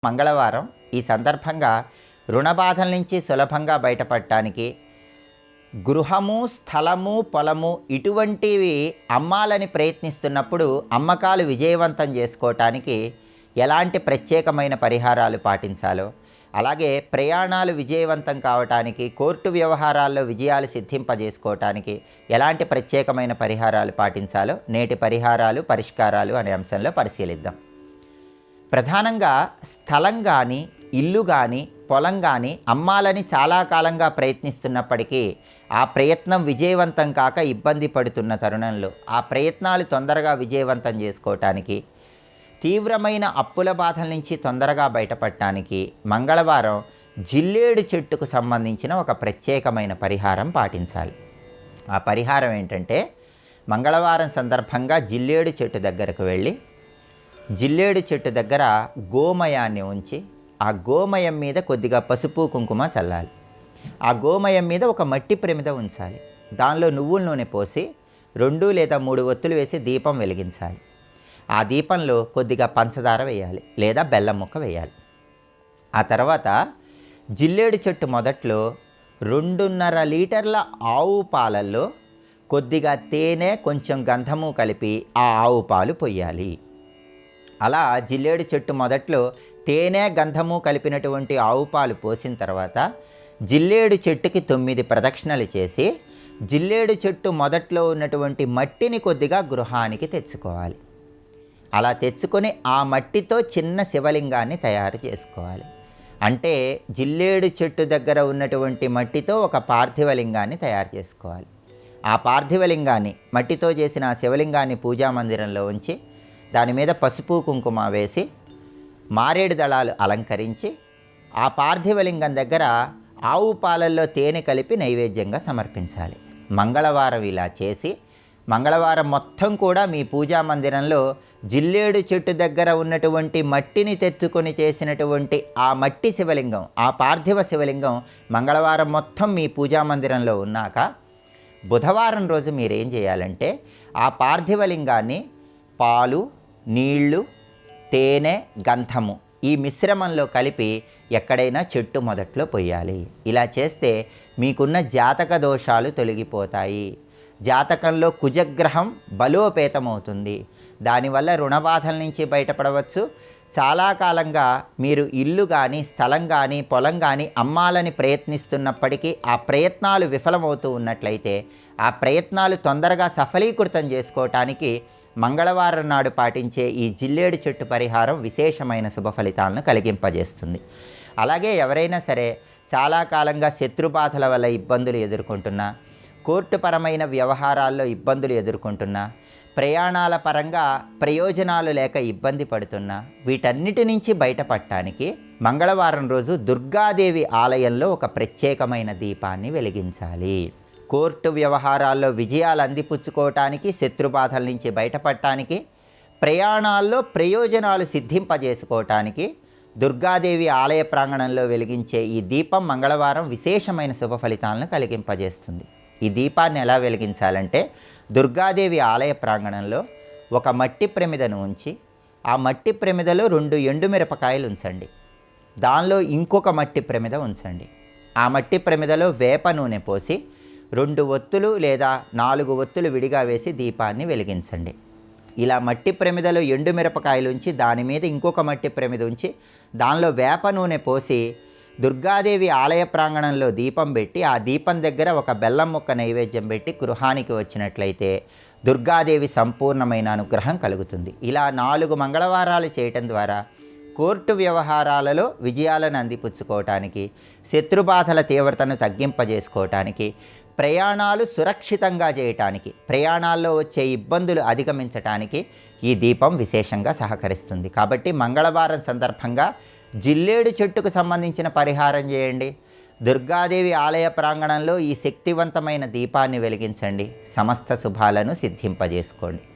మంగళవారం ఈ సందర్భంగా రుణ బాధల నుంచి సులభంగా బయటపడటానికి గృహము, స్థలము, పొలము ఇటువంటివి అమ్మాలని ప్రయత్నిస్తున్నప్పుడు అమ్మకాలు విజయవంతం చేసుకోవటానికి ఎలాంటి ప్రత్యేకమైన పరిహారాలు పాటించాలో, అలాగే ప్రయాణాలు విజయవంతం కావటానికి, కోర్టు వ్యవహారాల్లో విజయాలు సిద్ధింపజేసుకోవటానికి ఎలాంటి ప్రత్యేకమైన పరిహారాలు పాటించాలో నేటి పరిహారాలు, పరిష్కారాలు అనే అంశంలో పరిశీలిద్దాం. ప్రధానంగా స్థలం కానీ, ఇల్లు కానీ, పొలం కానీ అమ్మాలని చాలా కాలంగా ప్రయత్నిస్తున్నప్పటికీ ఆ ప్రయత్నం విజయవంతం కాక ఇబ్బంది పడుతున్న తరుణంలో ఆ ప్రయత్నాలు తొందరగా విజయవంతం చేసుకోవటానికి, తీవ్రమైన అప్పుల బాధల నుంచి తొందరగా బయటపడటానికి మంగళవారం జిల్లేడు చెట్టుకు సంబంధించిన ఒక ప్రత్యేకమైన పరిహారం పాటించాలి. ఆ పరిహారం ఏంటంటే, మంగళవారం సందర్భంగా జిల్లేడు చెట్టు దగ్గరకు వెళ్ళి జిల్లేడు చెట్టు దగ్గర గోమయాన్ని ఉంచి ఆ గోమయం మీద కొద్దిగా పసుపు కుంకుమ చల్లాలి. ఆ గోమయం మీద ఒక మట్టి ప్రమిద ఉంచాలి. దానిలో నువ్వుల నూనె పోసి 2 లేదా 3 ఒత్తులు వేసి దీపం వెలిగించాలి. ఆ దీపంలో కొద్దిగా పంచదార వేయాలి లేదా బెల్లం ముక్క వేయాలి. ఆ తర్వాత జిల్లేడు చెట్టు మొదట్లో 2.5 లీటర్ల ఆవు పాలల్లో కొద్దిగా తేనె, కొంచెం గంధము కలిపి ఆ ఆవు పాలు పొయ్యాలి. అలా జిల్లేడు చెట్టు మొదట్లో తేనె, గంధము కలిపినటువంటి ఆవు పాలు పోసిన తర్వాత జిల్లేడు చెట్టుకి 9 ప్రదక్షిణలు చేసి జిల్లేడు చెట్టు మొదట్లో ఉన్నటువంటి మట్టిని కొద్దిగా గృహానికి తెచ్చుకోవాలి. అలా తెచ్చుకొని ఆ మట్టితో చిన్న శివలింగాన్ని తయారు చేసుకోవాలి. అంటే జిల్లేడు చెట్టు దగ్గర ఉన్నటువంటి మట్టితో ఒక పార్థివలింగాన్ని తయారు చేసుకోవాలి. ఆ పార్థివలింగాన్ని, మట్టితో చేసిన ఆ శివలింగాన్ని పూజా మందిరంలో ఉంచి దాని మీద పసుపు కుంకుమ వేసి మారేడు దళాలు అలంకరించి ఆ పార్థివలింగం దగ్గర ఆవు పాలల్లో తేనె కలిపి నైవేద్యంగా సమర్పించాలి. మంగళవారం ఇలా చేసి మంగళవారం మొత్తం కూడా మీ పూజా మందిరంలో జిల్లేడు చెట్టు దగ్గర ఉన్నటువంటి మట్టిని తెచ్చుకొని చేసినటువంటి ఆ మట్టి శివలింగం, ఆ పార్థివ శివలింగం మంగళవారం మొత్తం మీ పూజా మందిరంలో ఉన్నాక బుధవారం రోజు మీరేం చేయాలంటే ఆ పార్థివలింగాన్ని పాలు, నీళ్లు, తేనె, గంధము ఈ మిశ్రమంలో కలిపి ఎక్కడైనా చెట్టు మొదట్లో పొయ్యాలి. ఇలా చేస్తే మీకున్న జాతక దోషాలు తొలగిపోతాయి. జాతకంలో కుజగ్రహం బలోపేతమవుతుంది. దానివల్ల రుణబాధల నుంచి బయటపడవచ్చు. చాలా కాలంగా మీరు ఇల్లు కానీ, స్థలం కానీ, పొలం కానీ అమ్మాలని ప్రయత్నిస్తున్నప్పటికీ ఆ ప్రయత్నాలు విఫలమవుతూ ఉన్నట్లయితే ఆ ప్రయత్నాలు తొందరగా సఫలీకృతం చేసుకోవటానికి మంగళవారం నాడు పాటించే ఈ జిల్లేడు చెట్టు పరిహారం విశేషమైన శుభ ఫలితాలను కలిగింపజేస్తుంది. అలాగే ఎవరైనా సరే చాలా కాలంగా శత్రుబాధల వల్ల ఇబ్బందులు ఎదుర్కొంటున్నా, కోర్టుపరమైన వ్యవహారాల్లో ఇబ్బందులు ఎదుర్కొంటున్నా, ప్రయాణాల పరంగా ప్రయోజనాలు లేక ఇబ్బంది పడుతున్నా, వీటన్నిటి నుంచి బయటపడటానికి మంగళవారం రోజు దుర్గాదేవి ఆలయంలో ఒక ప్రత్యేకమైన దీపాన్ని వెలిగించాలి. కోర్టు వ్యవహారాల్లో విజయాలు అందిపుచ్చుకోవటానికి, శత్రుబాధల నుంచి బయటపడటానికి, ప్రయాణాల్లో ప్రయోజనాలు సిద్ధింపజేసుకోవటానికి దుర్గాదేవి ఆలయ ప్రాంగణంలో వెలిగించే ఈ దీపం మంగళవారం విశేషమైన శుభ ఫలితాలను కలిగింపజేస్తుంది. ఈ దీపాన్ని ఎలా వెలిగించాలంటే, దుర్గాదేవి ఆలయ ప్రాంగణంలో ఒక మట్టి ప్రమిదను ఉంచి ఆ మట్టి ప్రమిదలో 2 ఎండుమిరపకాయలు ఉంచండి. దానిలో ఇంకొక మట్టి ప్రమిద ఉంచండి. ఆ మట్టి ప్రమిదలో వేప నూనె పోసి 2 ఒత్తులు లేదా 4 ఒత్తులు విడిగా వేసి దీపాన్ని వెలిగించండి. ఇలా మట్టి ప్రమిదలో ఎండుమిరపకాయలు ఉంచి దాని మీద ఇంకొక మట్టి ప్రమిద ఉంచి దానిలో వేప నూనె పోసి దుర్గాదేవి ఆలయ ప్రాంగణంలో దీపం పెట్టి ఆ దీపం దగ్గర ఒక బెల్లం ముక్క నైవేద్యం పెట్టి గృహానికి వచ్చినట్లయితే దుర్గాదేవి సంపూర్ణమైన అనుగ్రహం కలుగుతుంది. ఇలా 4 మంగళవారాలు చేయటం ద్వారా కోర్టు వ్యవహారాలలో విజయాలను అందిపుచ్చుకోవటానికి, శత్రుబాధల తీవ్రతను తగ్గింపజేసుకోవటానికి, ప్రయాణాలు సురక్షితంగా చేయటానికి, ప్రయాణాల్లో వచ్చే ఇబ్బందులు అధిగమించటానికి ఈ దీపం విశేషంగా సహకరిస్తుంది. కాబట్టి మంగళవారం సందర్భంగా జిల్లేడు చెట్టుకు సంబంధించిన పరిహారం చేయండి. దుర్గాదేవి ఆలయ ప్రాంగణంలో ఈ శక్తివంతమైన దీపాన్ని వెలిగించండి. సమస్త శుభాలను సిద్ధింపజేసుకోండి.